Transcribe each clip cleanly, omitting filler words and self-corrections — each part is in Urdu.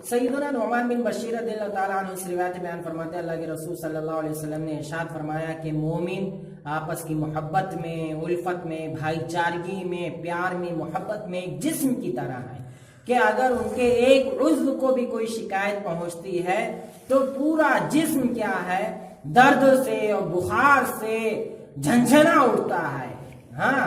سیدنا نعمان بن بشیر رضی اللہ تعالیٰ عنہ اس روایت بیان فرماتے ہیں اللہ کے رسول صلی اللہ علیہ وسلم نے ارشاد فرمایا کہ مومن آپس کی محبت میں، الفت میں، بھائی چارگی میں، پیار میں، محبت میں ایک جسم کی طرح ہے کہ اگر ان کے ایک عضو کو بھی کوئی شکایت پہنچتی ہے تو پورا جسم کیا ہے، درد سے اور بخار سے جھنجھنا اٹھتا ہے، ہاں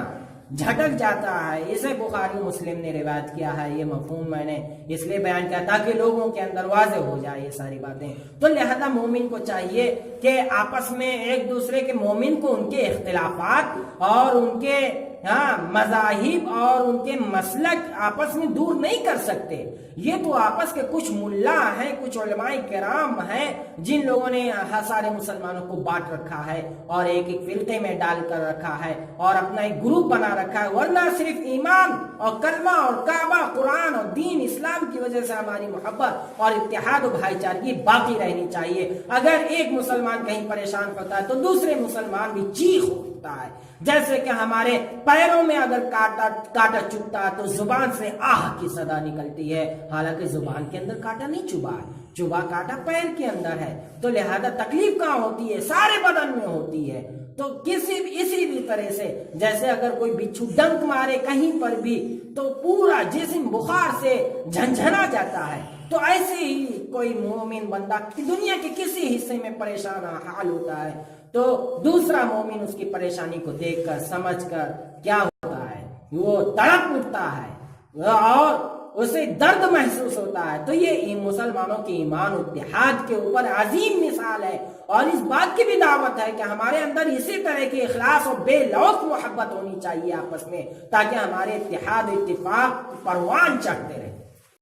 جھٹک جاتا ہے۔ اسے بخاری مسلم نے روایت کیا ہے۔ یہ مفہوم میں نے اس لیے بیان کیا تاکہ لوگوں کے اندر واضح ہو جائے یہ ساری باتیں۔ تو لہذا مومن کو چاہیے کہ آپس میں ایک دوسرے کے، مومن کو ان کے اختلافات اور ان کے مذاہب اور ان کے مسلک آپس میں دور نہیں کر سکتے۔ یہ تو آپس کے کچھ ملا ہیں، کچھ علماء کرام ہیں جن لوگوں نے سارے مسلمانوں کو بانٹ رکھا ہے اور ایک ایک فرقے میں ڈال کر رکھا ہے اور اپنا ایک گروپ بنا رکھا ہے، ورنہ صرف ایمان اور کلمہ اور کعبہ، قرآن اور دین اسلام کی وجہ سے ہماری محبت اور اتحاد و بھائی چارگی باقی رہنی چاہیے۔ اگر ایک مسلمان کہیں پریشان ہوتا ہے تو دوسرے مسلمان بھی چیخ اٹھتا ہے، جیسے کہ ہمارے پیروں میں اگر کانٹا چبھتا ہے تو زبان سے آہ کی صدا نکلتی ہے، حالانکہ زبان کے اندر کانٹا نہیں چبھا ہے، چبھا کانٹا پیر کے اندر ہے۔ تو لہذا تکلیف کہاں ہوتی ہے؟ سارے بدن میں ہوتی ہے۔ تو اسی بھی طرح سے جیسے اگر کوئی بچھو ڈنک مارے کہیں پر بھی تو پورا جسم بخار سے جھنجھنا جاتا ہے، تو ایسے ہی کوئی مومن بندہ دنیا کے کسی حصے میں پریشان حال ہوتا ہے تو دوسرا مومن اس کی پریشانی کو دیکھ کر، سمجھ کر کیا ہوتا ہے، وہ تڑپ اٹھتا ہے اور اسے درد محسوس ہوتا ہے۔ تو یہ مسلمانوں کے ایمان و اتحاد کے اوپر عظیم مثال ہے، اور اس بات کی بھی دعوت ہے کہ ہمارے اندر اسی طرح کی اخلاص اور بے لوث محبت ہونی چاہیے آپس میں، تاکہ ہمارے اتحاد اتفاق پروان چڑھتے رہے۔